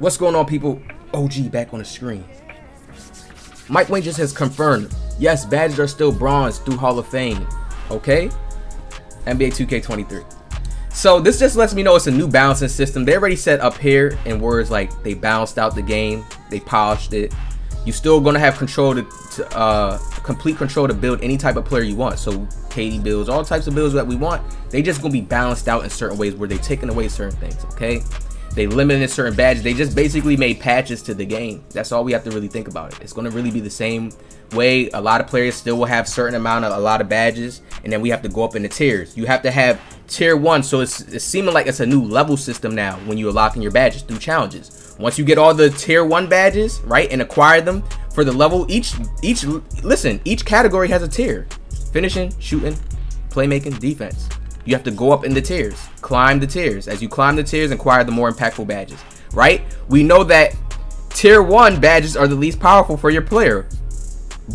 What's going on, people? OG back on the screen. Mike Wang just has confirmed, yes, badges are still bronze through Hall of Fame. Okay? NBA2K23. So this just lets me know it's a new balancing system. They already said up here in words like they balanced out the game, they polished it. You're still gonna have control to complete control to build any type of player you want. So KD builds, all types of builds that we want. They just gonna be balanced out in certain ways where they're taking away certain things. Okay? They limited certain badges. They just basically made patches to the game. That's all we have to really think about it. It's going to really be the same way. A lot of players still will have certain amount of a lot of badges, and then we have to go up in the tiers. You have to have tier 1, so it's seeming like it's a new level system now when you're unlocking your badges through challenges. Once you get all the tier 1 badges, right, and acquire them for the level, each category has a tier: finishing, shooting, playmaking, defense. You have to go up in the tiers, climb the tiers. As you climb the tiers, acquire the more impactful badges, right? We know that tier 1 badges are the least powerful for your player,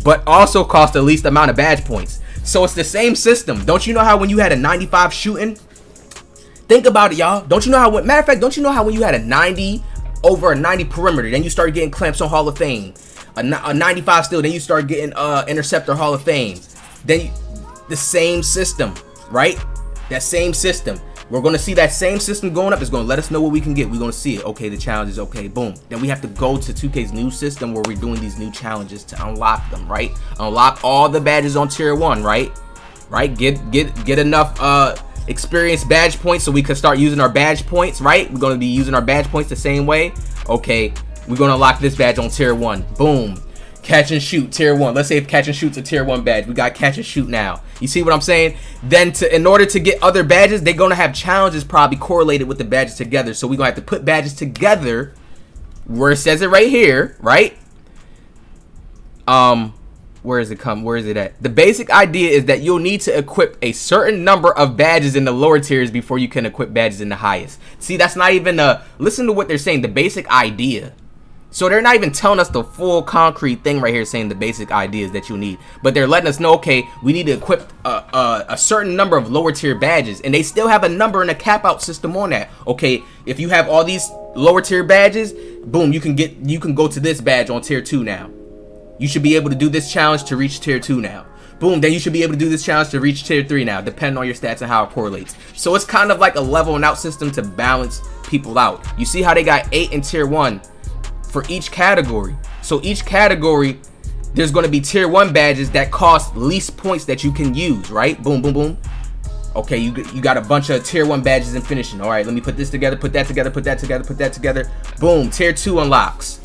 but also cost the least amount of badge points. So it's the same system. Don't you know how when you had a 95 shooting? Think about it, y'all. Don't you know how, matter of fact, don't you know how when you had a 90 over a 90 perimeter, then you start getting clamps on Hall of Fame, a 95 still, then you start getting interceptor Hall of Fame. Then the same system, right? That same system. We're going to see that same system going up. It's going to let us know what we can get. We're going to see it. Okay, the challenge is okay. Boom. Then we have to go to 2K's new system where we're doing these new challenges to unlock them, right? Unlock all the badges on tier 1, right? Right? Get enough experience badge points so we can start using our badge points, right? We're going to be using our badge points the same way. Okay, we're going to unlock this badge on tier 1. Boom. Catch and shoot, tier 1. Let's say if catch and shoot's a tier 1 badge. We got catch and shoot now. You see what I'm saying? Then in order to get other badges, they're going to have challenges probably correlated with the badges together. So we're going to have to put badges together where it says it right here, right? Where is it at? The basic idea is that you'll need to equip a certain number of badges in the lower tiers before you can equip badges in the highest. See, that's not even listen to what they're saying, the basic idea. So they're not even telling us the full concrete thing right here, saying the basic ideas that you need, but they're letting us know, okay, we need to equip a certain number of lower tier badges, and they still have a number and a cap out system on that. Okay, if you have all these lower tier badges, boom, you can go to this badge on tier 2 now. You should be able to do this challenge to reach tier 2 now. Boom, then you should be able to do this challenge to reach tier 3 now, depending on your stats and how it correlates. So it's kind of like a leveling out system to balance people out. You see how they got 8 in tier 1 for each category. So each category, there's going to be tier 1 badges that cost least points that you can use, right? Boom, boom, boom. Okay, you got a bunch of tier 1 badges in finishing. All right, let me put this together, put that together, put that together, put that together. Boom, tier 2 unlocks.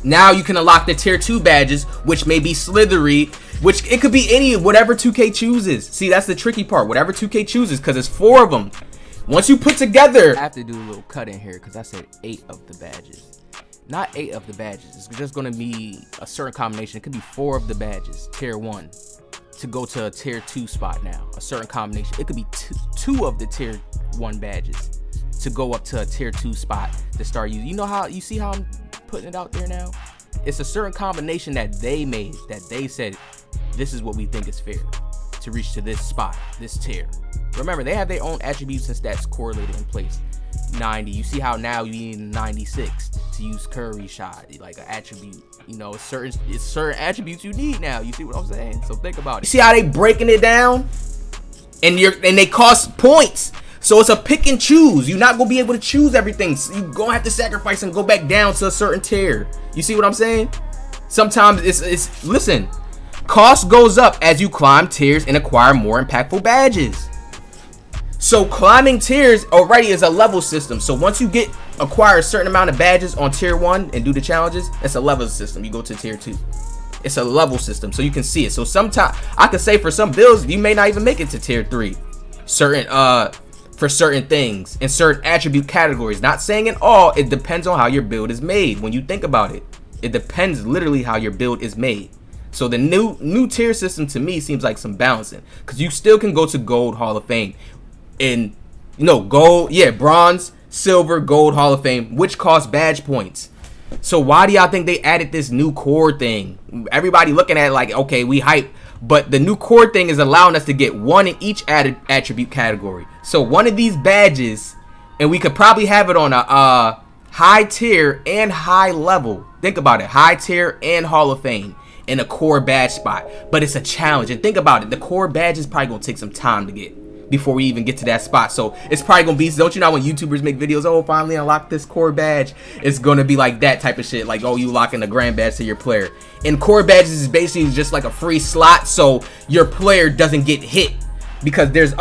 Now you can unlock the tier 2 badges, which may be slithery, which it could be any, whatever 2K chooses. See, that's the tricky part, whatever 2K chooses, because it's 4 of them. Once you put together, I have to do a little cut in here because I said 8 of the badges. Not 8 of the badges. It's just going to be a certain combination. It could be 4 of the badges, tier 1, to go to a tier 2 spot now. A certain combination. It could be 2 of the tier 1 badges to go up to a tier 2 spot to start using. You know how, you see how I'm putting it out there now? It's a certain combination that they made, that they said, this is what we think is fair to reach to this spot, this tier. Remember, they have their own attributes and stats correlated in place. 90, you see how now you need 96 to use Curry shot, like an attribute. You know, it's certain attributes you need now. You see what I'm saying? So think about it. You see how they breaking it down, and they cost points. So it's a pick and choose. You're not gonna be able to choose everything. So you're gonna have to sacrifice and go back down to a certain tier. You see what I'm saying? Sometimes it's listen, cost goes up as you climb tiers and acquire more impactful badges. So climbing tiers already is a level system. So once you acquire a certain amount of badges on tier 1 and do the challenges, it's a level system. You go to tier 2. It's a level system, so you can see it. So sometimes I could say for some builds you may not even make it to tier 3. For certain things in certain attribute categories. Not saying in all, it depends on how your build is made. When you think about it, it depends literally how your build is made. So the new tier system to me seems like some balancing, because you still can go to Gold Hall of Fame. In gold, yeah, bronze, silver, gold Hall of Fame, which costs badge points. So why do y'all think they added this new core thing? Everybody looking at it like, okay, we hype, but the new core thing is allowing us to get 1 in each added attribute category. So 1 of these badges, and we could probably have it on a high tier and high level. Think about it, high tier and Hall of Fame in a core badge spot. But it's a challenge, and think about it, the core badge is probably gonna take some time to get before we even get to that spot. So it's probably gonna be, don't you know when YouTubers make videos, oh, finally unlock this core badge, it's gonna be like that type of shit, like, oh, you locking the grand badge to your player. And core badges is basically just like a free slot, so your player doesn't get hit, because there's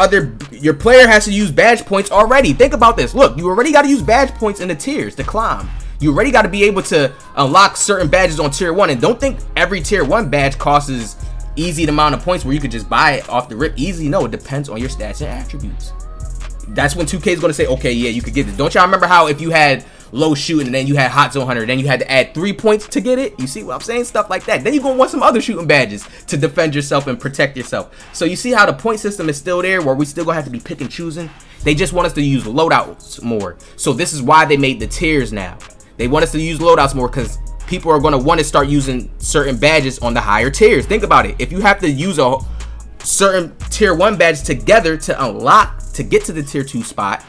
your player has to use badge points already. Think about this, look, you already got to use badge points in the tiers to climb. You already got to be able to unlock certain badges on tier 1, and don't think every tier 1 badge costs easy amount of points where you could just buy it off the rip easy. No, it depends on your stats and attributes. That's when 2K is going to say, okay, yeah, you could get this. Don't y'all remember how if you had low shooting and then you had hot zone hunter, then you had to add 3 points to get it? You see what I'm saying? Stuff like that. Then you're going to want some other shooting badges to defend yourself and protect yourself. So you see how the point system is still there, where we still going to have to be pick and choosing? They just want us to use loadouts more. So this is why they made the tiers now. They want us to use loadouts more, because people are going to want to start using certain badges on the higher tiers. Think about it. If you have to use a certain tier 1 badge together to unlock to get to the tier 2 spot,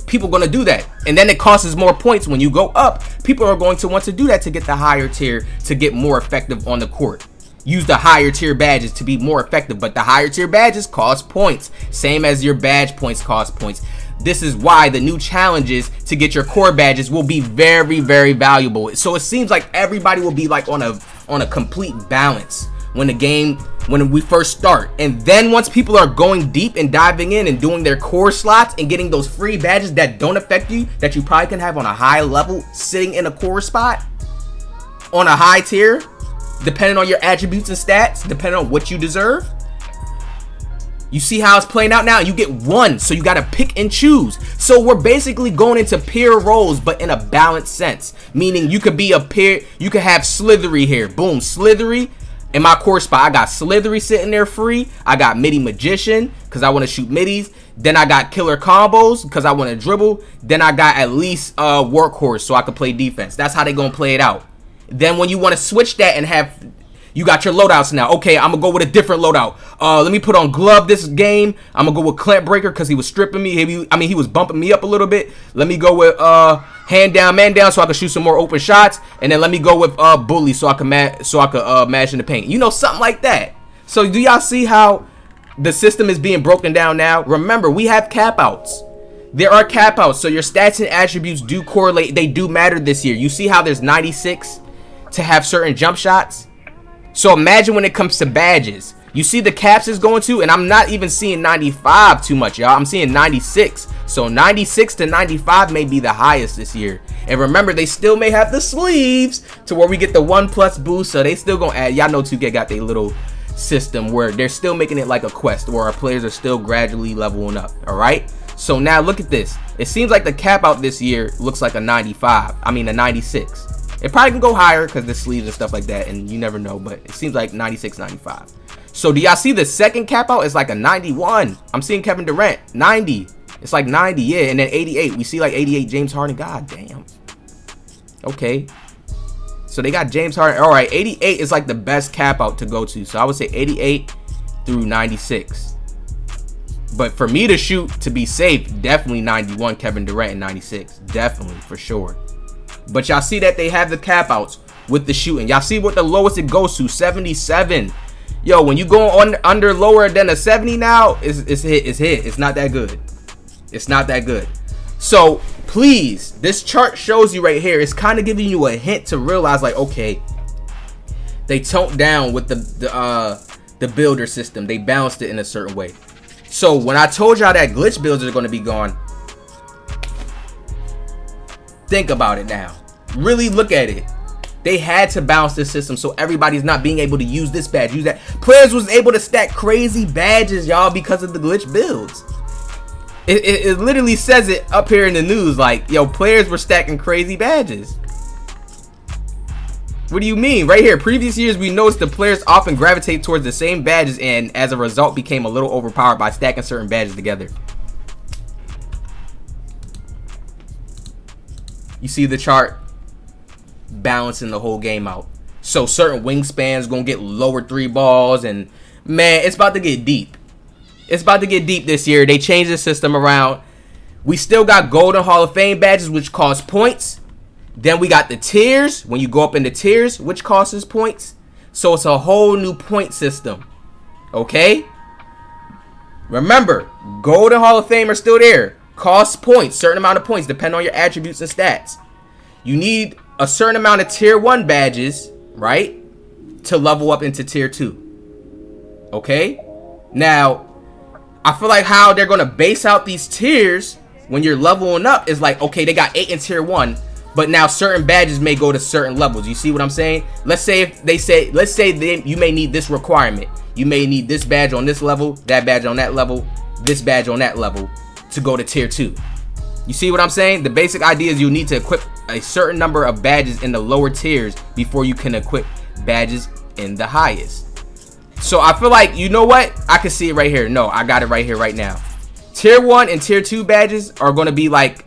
people are going to do that, and then it costs more points. When you go up, people are going to want to do that to get the higher tier, to get more effective on the court. Use the higher tier badges to be more effective, but the higher tier badges cost points, same as your badge points cost points. This is why the new challenges to get your core badges will be very, very valuable. So it seems like everybody will be like on a complete balance when we first start. And then once people are going deep and diving in and doing their core slots and getting those free badges that don't affect you, that you probably can have on a high level sitting in a core spot on a high tier, depending on your attributes and stats, depending on what you deserve. You see how it's playing out now? You get one, so you got to pick and choose. So we're basically going into peer roles, but in a balanced sense. Meaning you could be a peer, you could have Slithery here. Boom, Slithery. In my core spot, I got Slithery sitting there free. I got Midi Magician, because I want to shoot middies. Then I got Killer Combos, because I want to dribble. Then I got at least Workhorse, so I can play defense. That's how they going to play it out. Then when you want to switch that and have... You got your loadouts now. Okay, I'm going to go with a different loadout. Let me put on Glove this game. I'm going to go with Clamp Breaker because he was stripping me. He was bumping me up a little bit. Let me go with Hand Down, Man Down so I can shoot some more open shots. And then let me go with Bully so I can mash in the paint. You know, something like that. So do y'all see how the system is being broken down now? Remember, we have cap outs. There are cap outs. So your stats and attributes do correlate. They do matter this year. You see how there's 96 to have certain jump shots? So imagine when it comes to badges, you see the caps is going to, and I'm not even seeing 95 too much, y'all. I'm seeing 96. So 96 to 95 may be the highest this year. And remember, they still may have the sleeves to where we get the 1+ boost. So they still gonna add, y'all know 2K got their little system where they're still making it like a quest, where our players are still gradually leveling up. All right. So now look at this. It seems like the cap out this year looks like a 95. I mean a 96. It probably can go higher because the sleeves and stuff like that, and you never know, but it seems like 96, 95. So do y'all see the second cap out is like a 91? I'm seeing Kevin Durant, 90. It's like 90, yeah, and then 88. We see like 88 James Harden. God damn. Okay. So they got James Harden. All right, 88 is like the best cap out to go to. So I would say 88 through 96. But for me to shoot, to be safe, definitely 91 Kevin Durant and 96. Definitely, for sure. But y'all see that they have the cap outs with the shooting. Y'all see what the lowest it goes to, 77. Yo, when you go on under lower than a 70 now, it's hit. It's not that good. It's not that good. So please, this chart shows you right here. It's kind of giving you a hint to realize, like, okay, they toned down with the builder system. They balanced it in a certain way. So when I told y'all that glitch builds are going to be gone, think about it now. Really look at it. They had to balance this system so everybody's not being able to use this badge, use that. Players was able to stack crazy badges, y'all, because of the glitch builds. It literally says it up here in the news, like, yo, players were stacking crazy badges. What do you mean? Right here, previous years we noticed the players often gravitate towards the same badges and as a result became a little overpowered by stacking certain badges together. You see the chart balancing the whole game out. So certain wingspans gonna get lower 3 balls, and man, it's about to get deep. It's about to get deep this year. They changed the system around. We still got Golden Hall of Fame badges, which cost points. Then we got the tiers, when you go up in the tiers, which costs points. So it's a whole new point system. Okay? Remember, Golden Hall of Fame are still there. Cost points, certain amount of points, depending on your attributes and stats. You need a certain amount of tier 1 badges, right, to level up into tier 2. Okay? Now, I feel like how they're going to base out these tiers when you're leveling up is like, okay, they got 8 in tier 1, but now certain badges may go to certain levels. You see what I'm saying? Let's say if they say, you may need this requirement. You may need this badge on this level, that badge on that level, this badge on that level to go to tier 2. You see what I'm saying? The basic idea is you need to equip a certain number of badges in the lower tiers before you can equip badges in the highest. So I feel like, you know what? I can see it right here. No, I got it right here right now. Tier 1 and tier 2 badges are going to be like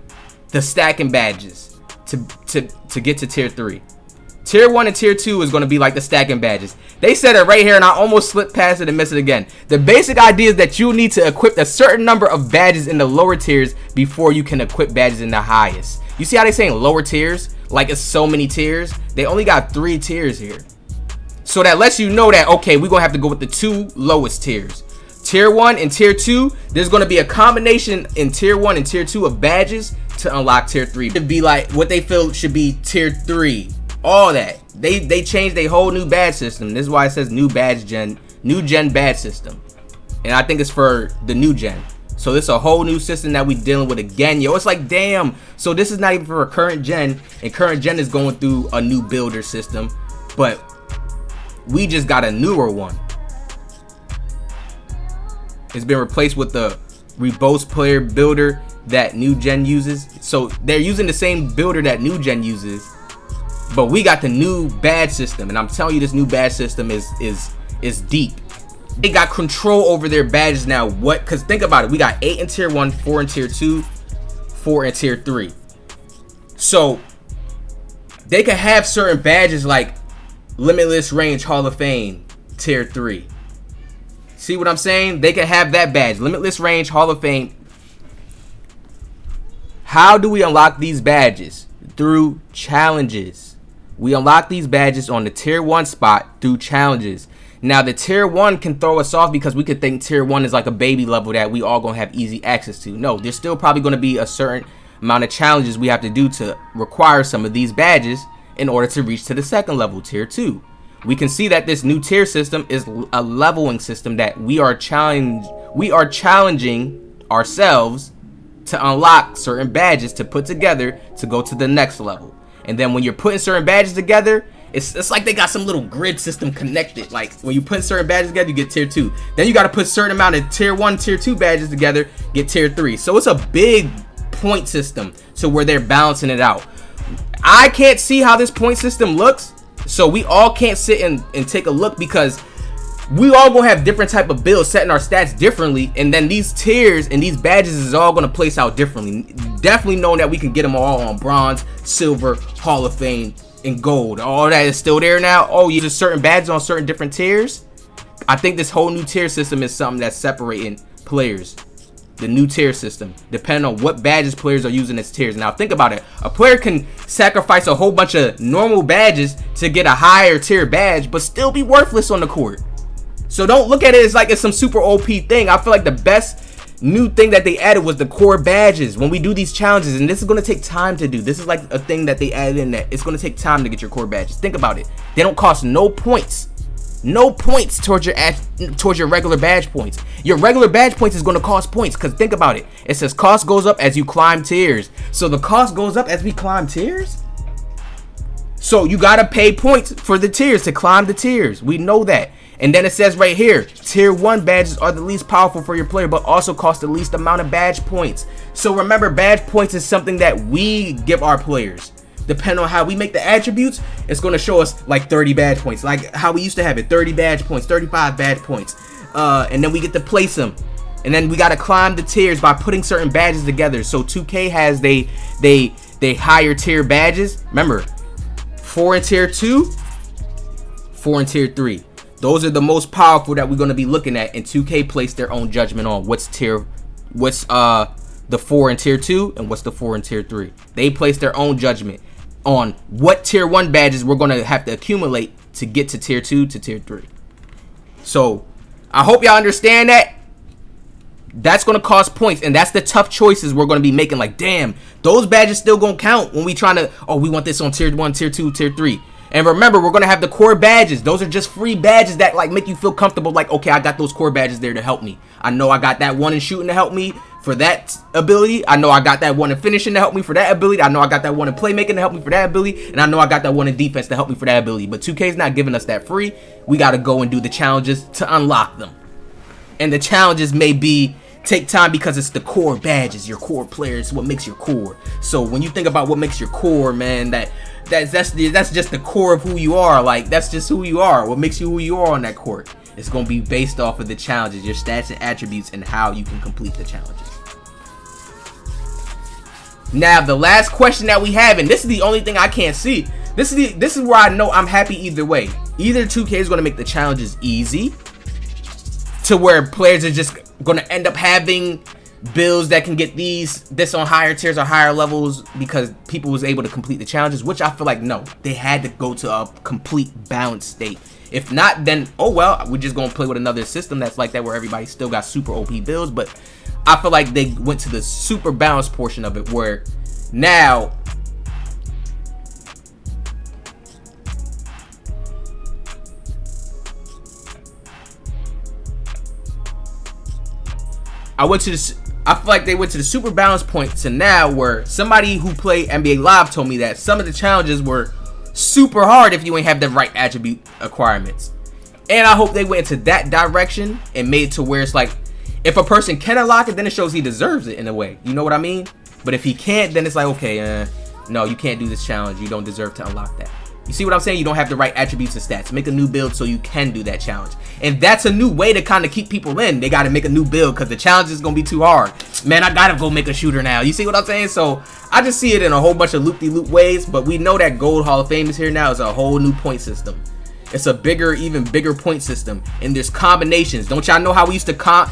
the stacking badges to get to tier 3. Tier 1 and tier 2 is going to be like the stacking badges. They said it right here and I almost slipped past it and missed it again. The basic idea is that you need to equip a certain number of badges in the lower tiers before you can equip badges in the highest. You see how they saying lower tiers? Like it's so many tiers. They only got 3 tiers here. So that lets you know that, okay, we're going to have to go with the 2 lowest tiers. Tier 1 and tier 2, there's going to be a combination in tier 1 and tier 2 of badges to unlock tier 3. To be like what they feel should be tier 3. All that. They changed a whole new badge system. This is why it says new gen badge system. And I think it's for the new gen. So this is a whole new system that we dealing with again. Yo, it's like, damn. So this is not even for a current gen. And current gen is going through a new builder system. But we just got a newer one. It's been replaced with the Rebose player builder that new gen uses. So they're using the same builder that new gen uses, but we got the new badge system, and I'm telling you, this new badge system is deep. They got control over their badges now. What? Because think about it, we got 8 in tier 1, 4 in tier 2, 4 in tier 3. So they can have certain badges like Limitless Range Hall of Fame tier 3. See what I'm saying? They can have that badge, Limitless Range Hall of Fame. How do we unlock these badges? Through challenges. We unlock these badges on the tier 1 spot through challenges. Now the tier 1 can throw us off because we could think tier 1 is like a baby level that we all gonna have easy access to. No, there's still probably gonna be a certain amount of challenges we have to do to require some of these badges in order to reach to the second level, tier 2. We can see that this new tier system is a leveling system that we are challenging ourselves to unlock certain badges to put together to go to the next level. And then when you're putting certain badges together, it's like they got some little grid system connected. Like when you put certain badges together, you get tier 2. Then you got to put certain amount of tier 1, tier 2 badges together, get tier 3. So it's a big point system to where they're balancing it out. I can't see how this point system looks. So we all can't sit and take a look because we all gonna have different type of builds, setting our stats differently, and then these tiers and these badges is all gonna place out differently. Definitely knowing that we can get them all on bronze, silver, Hall of Fame, and gold. All that is still there now. Oh, you just certain badges on certain different tiers. I think this whole new tier system is something that's separating players. The new tier system, depending on what badges players are using as tiers. Now think about it. A player can sacrifice a whole bunch of normal badges to get a higher tier badge, but still be worthless on the court. So don't look at it as like it's some super OP thing. I feel like the best new thing that they added was the core badges. When we do these challenges, and this is going to take time to do. This is like a thing that they added in that it's going to take time to get your core badges. Think about it. They don't cost no points. No points towards your regular badge points. Your regular badge points is going to cost points, because think about it. It says cost goes up as you climb tiers. So the cost goes up as we climb tiers. So you got to pay points for the tiers to climb the tiers. We know that. And then it says right here, tier 1 badges are the least powerful for your player, but also cost the least amount of badge points. So remember, badge points is something that we give our players. Depending on how we make the attributes, it's going to show us like 30 badge points, like how we used to have it, 30 badge points, 35 badge points, and then we get to place them, and then we got to climb the tiers by putting certain badges together. So 2K has they higher tier badges. Remember, 4 in tier 2, 4 in tier 3. Those are the most powerful that we're going to be looking at, and 2K placed their own judgment on what's the 4 in tier 2 and what's the 4 in tier 3. They place their own judgment on what tier 1 badges we're going to have to accumulate to get to tier 2 to tier 3. So I hope y'all understand that. That's going to cost points, and that's the tough choices we're going to be making. Like, damn, those badges still going to count when we trying to, oh, we want this on tier 1, tier 2, tier 3. And remember, we're going to have the core badges. Those are just free badges that like make you feel comfortable. Like, okay, I got those core badges there to help me. I know I got that one in shooting to help me for that ability. I know I got that one in finishing to help me for that ability. I know I got that one in playmaking to help me for that ability. And I know I got that one in defense to help me for that ability. But 2K is not giving us that free. We got to go and do the challenges to unlock them. And the challenges may be take time because it's the core badges, your core players, what makes your core. So when you think about what makes your core, man, that's just the core of who you are. Like, that's just who you are. What makes you who you are on that court. It's going to be based off of the challenges, your stats and attributes, and how you can complete the challenges. Now, the last question that we have, and this is the only thing I can't see. This is where I know I'm happy either way. Either 2K is going to make the challenges easy to where players are just going to end up having builds that can get this on higher tiers or higher levels because people was able to complete the challenges, which I feel like no, they had to go to a complete balanced state. If not, then oh well, we're just gonna play with another system that's like that where everybody still got super OP builds. But I feel like they went to the super balanced portion of it where now I feel like they went to the super balance point to now where somebody who played NBA Live told me that some of the challenges were super hard if you ain't have the right attribute requirements. And I hope they went into that direction and made it to where it's like, if a person can unlock it, then it shows he deserves it in a way. You know what I mean? But if he can't, then it's like, okay, no, you can't do this challenge. You don't deserve to unlock that. You see what I'm saying? You don't have the right attributes and stats. Make a new build so you can do that challenge. And that's a new way to kind of keep people in. They got to make a new build because the challenge is going to be too hard. Man, I got to go make a shooter now. You see what I'm saying? So I just see it in a whole bunch of loop-de-loop ways. But we know that Gold Hall of Fame is here now. It's a whole new point system. It's a bigger, even bigger point system. And there's combinations. Don't y'all know how we used to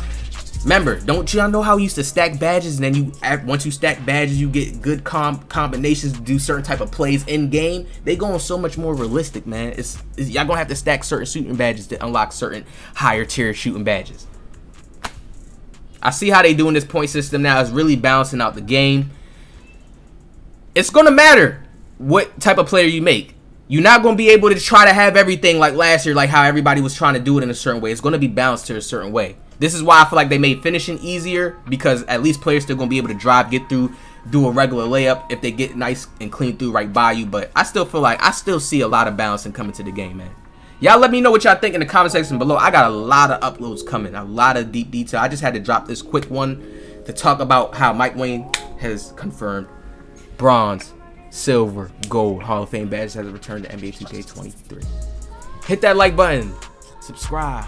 Remember, don't y'all know how we used to stack badges, and then once you stack badges, you get good combinations to do certain type of plays in game. They going so much more realistic, man. Y'all gonna have to stack certain shooting badges to unlock certain higher tier shooting badges. I see how they doing this point system now. It's really balancing out the game. It's gonna matter what type of player you make. You're not gonna be able to try to have everything like last year, like how everybody was trying to do it in a certain way. It's gonna be balanced to a certain way. This is why I feel like they made finishing easier, because at least players still gonna be able to drive, get through, do a regular layup if they get nice and clean through right by you. But I still feel like I still see a lot of balancing coming to the game, man. Y'all let me know what y'all think in the comment section below. I got a lot of uploads coming, a lot of deep detail. I just had to drop this quick one to talk about how Mike Wang has confirmed bronze, silver, gold Hall of Fame badges has returned to NBA 2K23. Hit that like button, subscribe.